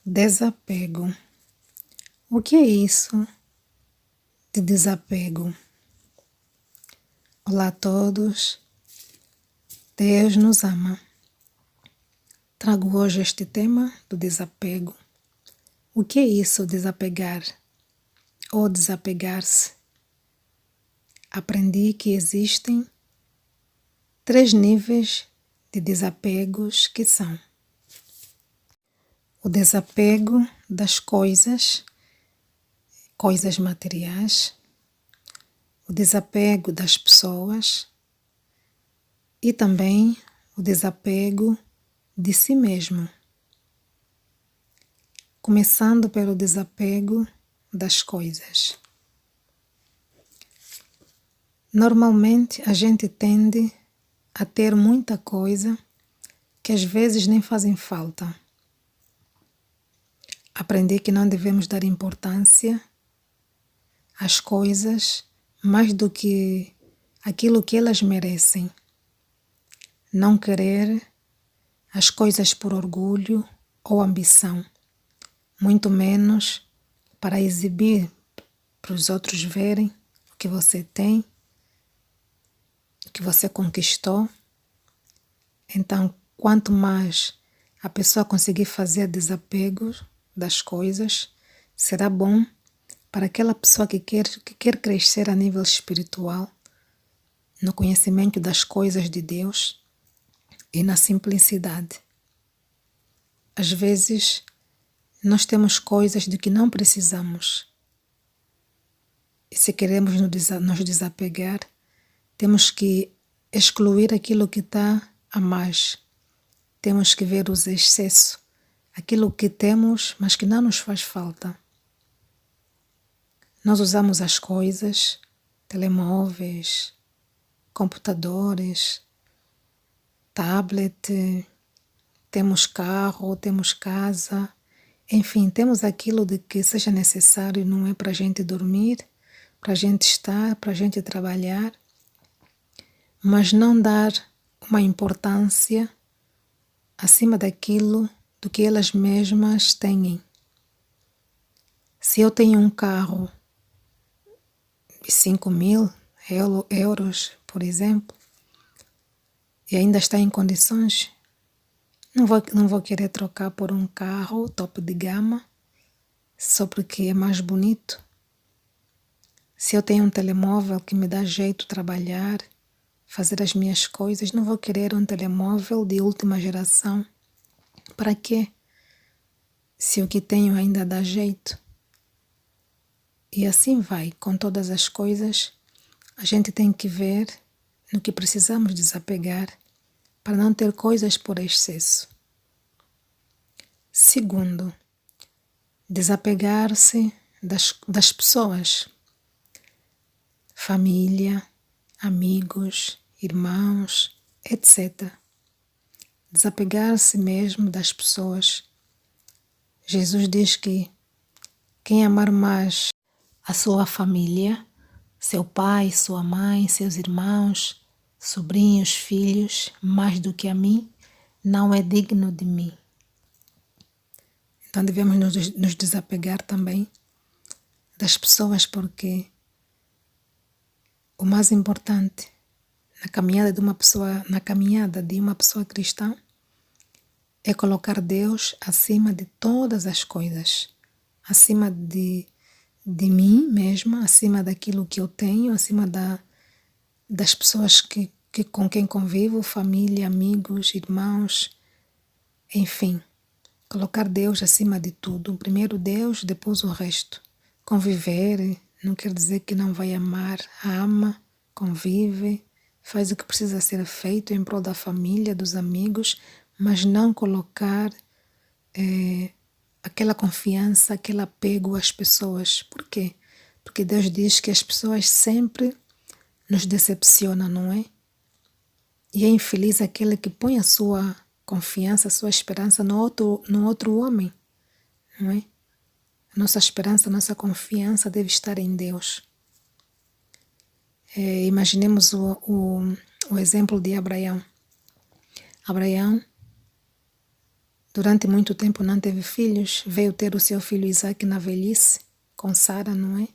Desapego. O que é isso de desapego? Olá a todos, Deus nos ama. Trago hoje este tema do desapego. O que é isso, desapegar ou desapegar-se? Aprendi que existem 3 níveis de desapegos que são: o desapego das coisas materiais, o desapego das pessoas e também o desapego de si mesmo. Começando pelo desapego das coisas. Normalmente a gente tende a ter muita coisa que às vezes nem fazem falta. Aprendi que não devemos dar importância às coisas mais do que aquilo que elas merecem. Não querer as coisas por orgulho ou ambição, muito menos para exibir para os outros verem o que você tem, o que você conquistou. Então, quanto mais a pessoa conseguir fazer desapego das coisas, será bom para aquela pessoa que quer crescer a nível espiritual, no conhecimento das coisas de Deus e na simplicidade. Às vezes, nós temos coisas de que não precisamos. E se queremos nos desapegar, temos que excluir aquilo que está a mais. Temos que ver os excessos, aquilo que temos, mas que não nos faz falta. Nós usamos as coisas, telemóveis, computadores, tablet, temos carro, temos casa, enfim, temos aquilo de que seja necessário, não é, para a gente dormir, para a gente estar, para a gente trabalhar, mas não dar uma importância acima daquilo do que elas mesmas têm. Se eu tenho um carro de 5.000 euros, por exemplo, e ainda está em condições, não vou querer trocar por um carro topo de gama só porque é mais bonito. Se eu tenho um telemóvel que me dá jeito de trabalhar, fazer as minhas coisas, não vou querer um telemóvel de última geração. Para quê? Se o que tenho ainda dá jeito. E assim vai, com todas as coisas, a gente tem que ver no que precisamos desapegar para não ter coisas por excesso. Segundo, desapegar-se das pessoas, família, amigos, irmãos, etc. Desapegar-se mesmo das pessoas. Jesus diz que quem amar mais a sua família, seu pai, sua mãe, seus irmãos, sobrinhos, filhos, mais do que a mim, não é digno de mim. Então devemos nos desapegar também das pessoas, porque o mais importante na caminhada de uma pessoa cristã é colocar Deus acima de todas as coisas, acima de mim mesma, acima daquilo que eu tenho, acima das pessoas com quem convivo, família, amigos, irmãos, enfim. Colocar Deus acima de tudo. Primeiro Deus, depois o resto. Conviver não quer dizer que não vai amar. Ama, convive, faz o que precisa ser feito em prol da família, dos amigos, mas não colocar aquela confiança, aquele apego às pessoas. Por quê? Porque Deus diz que as pessoas sempre nos decepcionam, não é? E é infeliz aquele que põe a sua confiança, a sua esperança no outro homem, não é? A nossa esperança, a nossa confiança deve estar em Deus. Imaginemos o exemplo de Abraão. Abraão durante muito tempo não teve filhos, veio ter o seu filho Isaac na velhice, com Sara, não é?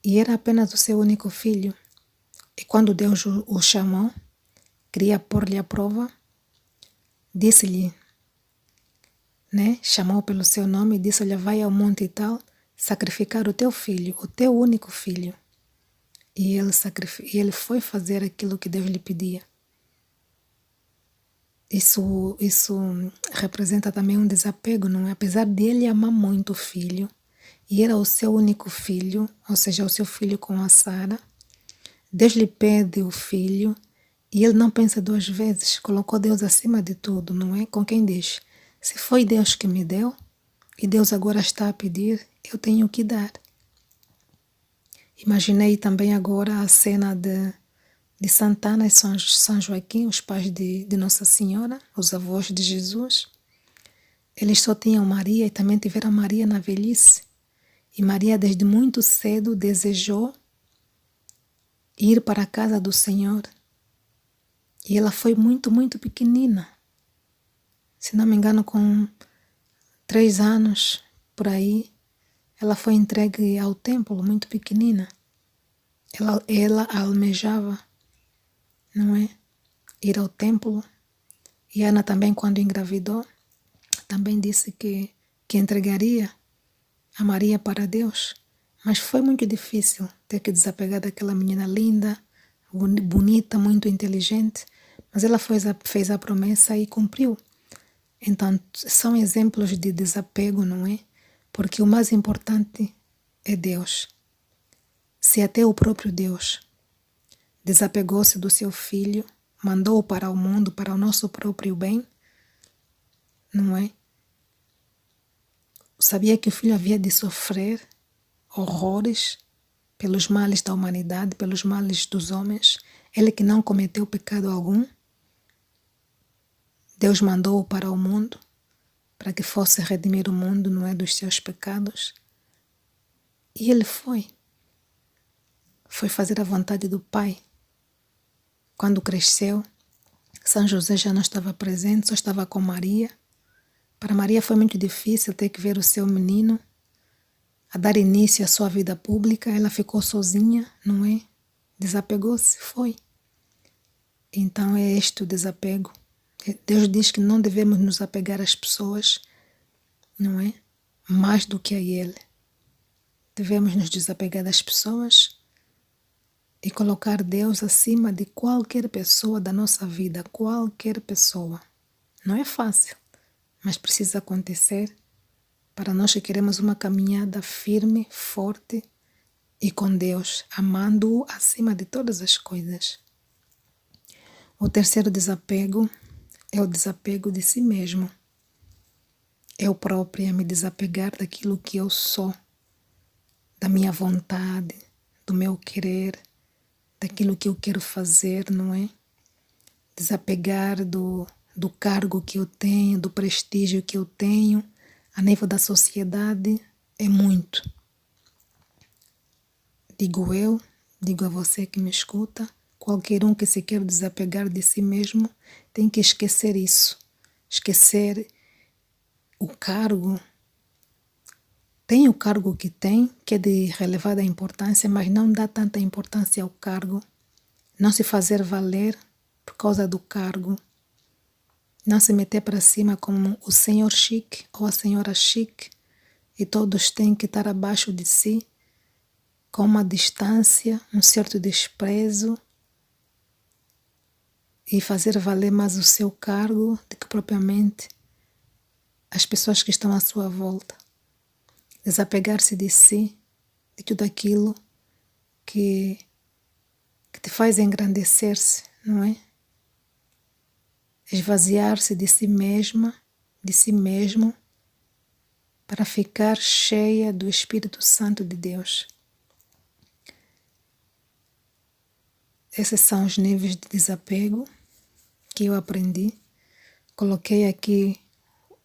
E era apenas o seu único filho. E quando Deus o chamou, queria pôr-lhe à prova, disse-lhe, né? Chamou pelo seu nome e disse-lhe, vai ao monte e tal, sacrificar o teu filho, o teu único filho. E ele foi fazer aquilo que Deus lhe pedia. Isso representa também um desapego, não é? Apesar de ele amar muito o filho, e era o seu único filho, ou seja, o seu filho com a Sara, Deus lhe pede o filho e ele não pensa duas vezes, colocou Deus acima de tudo, não é? Com quem diz, se foi Deus que me deu e Deus agora está a pedir, eu tenho que dar. Imaginei também agora a cena de Santana e São Joaquim, os pais de Nossa Senhora, os avós de Jesus. Eles só tinham Maria e também tiveram Maria na velhice. E Maria desde muito cedo desejou ir para a casa do Senhor. E ela foi muito, muito pequenina. Se não me engano, com 3 anos, por aí, ela foi entregue ao templo, muito pequenina. Ela almejava, não é? Ir ao templo. E Ana também, quando engravidou, também disse que entregaria a Maria para Deus. Mas foi muito difícil ter que desapegar daquela menina linda, bonita, muito inteligente. Mas ela fez a promessa e cumpriu. Então, são exemplos de desapego, não é? Porque o mais importante é Deus. Se até o próprio Deus desapegou-se do seu filho, mandou-o para o mundo, para o nosso próprio bem, não é? Sabia que o filho havia de sofrer horrores pelos males da humanidade, pelos males dos homens. Ele que não cometeu pecado algum, Deus mandou-o para o mundo, para que fosse redimir o mundo, não é, dos seus pecados. E ele foi fazer a vontade do Pai. Quando cresceu, São José já não estava presente, só estava com Maria. Para Maria foi muito difícil ter que ver o seu menino a dar início à sua vida pública. Ela ficou sozinha, não é? Desapegou-se, foi. Então é este o desapego. Deus diz que não devemos nos apegar às pessoas, não é? Mais do que a Ele. Devemos nos desapegar das pessoas e colocar Deus acima de qualquer pessoa da nossa vida, qualquer pessoa. Não é fácil, mas precisa acontecer para nós que queremos uma caminhada firme, forte e com Deus, amando-o acima de todas as coisas. O terceiro desapego é o desapego de si mesmo. Eu própria me desapegar daquilo que eu sou, da minha vontade, do meu querer, daquilo que eu quero fazer, não é? Desapegar do cargo que eu tenho, do prestígio que eu tenho, a nível da sociedade, é muito. Digo eu, digo a você que me escuta, qualquer um que se quer desapegar de si mesmo tem que esquecer isso. Esquecer o cargo. Tem o cargo que tem, que é de relevada importância, mas não dá tanta importância ao cargo. Não se fazer valer por causa do cargo. Não se meter para cima como o senhor chique ou a senhora chique, e todos têm que estar abaixo de si, com uma distância, um certo desprezo, e fazer valer mais o seu cargo do que propriamente as pessoas que estão à sua volta. Desapegar-se de si, de tudo aquilo que te faz engrandecer-se, não é? Esvaziar-se de si mesma, de si mesmo, para ficar cheia do Espírito Santo de Deus. Esses são os níveis de desapego que eu aprendi. Coloquei aqui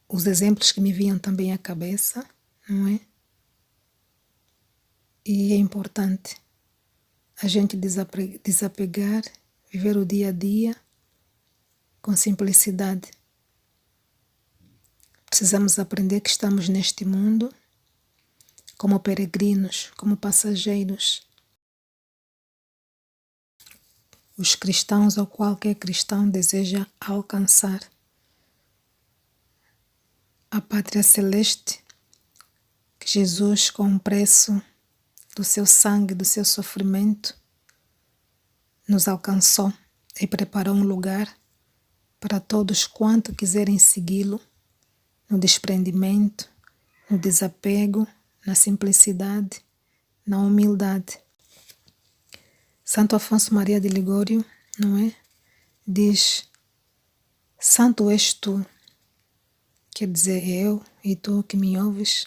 os exemplos que me vinham também à cabeça, não é? E é importante a gente desapegar, viver o dia a dia com simplicidade. Precisamos aprender que estamos neste mundo como peregrinos, como passageiros. Os cristãos ou qualquer cristão deseja alcançar a pátria celeste que Jesus, com o preço do seu sangue, do seu sofrimento, nos alcançou e preparou um lugar para todos quanto quiserem segui-lo no desprendimento, no desapego, na simplicidade, na humildade. Santo Afonso Maria de Ligório, não é? Diz: Santo és tu, quer dizer eu e tu que me ouves,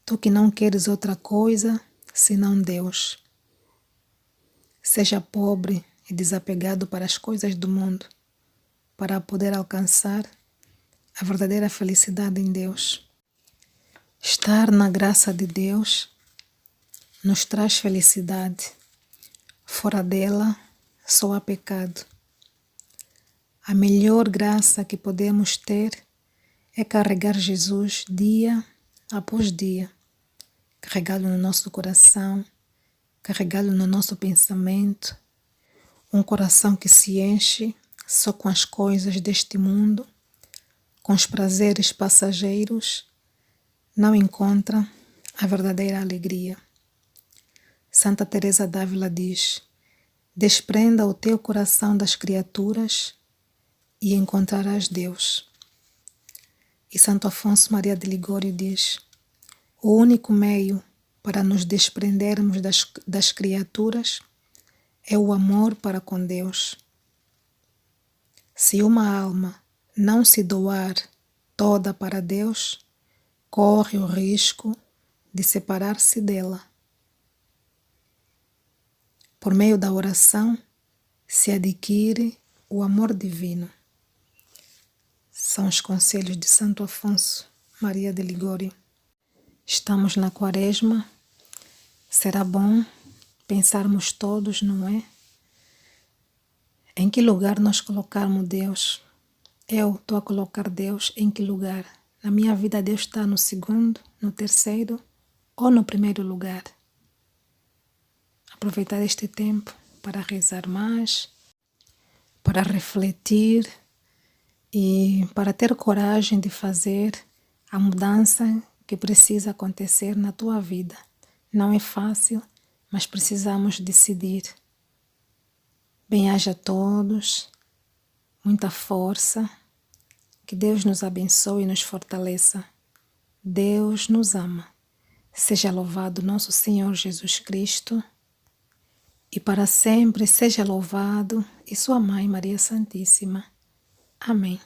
tu que não queres outra coisa senão Deus. Seja pobre e desapegado para as coisas do mundo, para poder alcançar a verdadeira felicidade em Deus. Estar na graça de Deus nos traz felicidade. Fora dela, só há pecado. A melhor graça que podemos ter é carregar Jesus dia após dia, carregá-lo no nosso coração, carregá-lo no nosso pensamento, um coração que se enche só com as coisas deste mundo, com os prazeres passageiros, não encontra a verdadeira alegria. Santa Teresa d'Ávila diz: desprenda o teu coração das criaturas e encontrarás Deus. E Santo Afonso Maria de Ligório diz: o único meio para nos desprendermos das criaturas é o amor para com Deus. Se uma alma não se doar toda para Deus, corre o risco de separar-se dela. Por meio da oração se adquire o amor divino. São os conselhos de Santo Afonso Maria de Ligório. Estamos na Quaresma. Será bom pensarmos todos, não é? Em que lugar nós colocarmos Deus? Eu estou a colocar Deus em que lugar? Na minha vida Deus está no segundo, no terceiro ou no primeiro lugar? Aproveitar este tempo para rezar mais, para refletir e para ter coragem de fazer a mudança que precisa acontecer na tua vida. Não é fácil, mas precisamos decidir. Bem-aja a todos, muita força, que Deus nos abençoe e nos fortaleça. Deus nos ama. Seja louvado nosso Senhor Jesus Cristo e para sempre seja louvado e sua Mãe Maria Santíssima. Amém.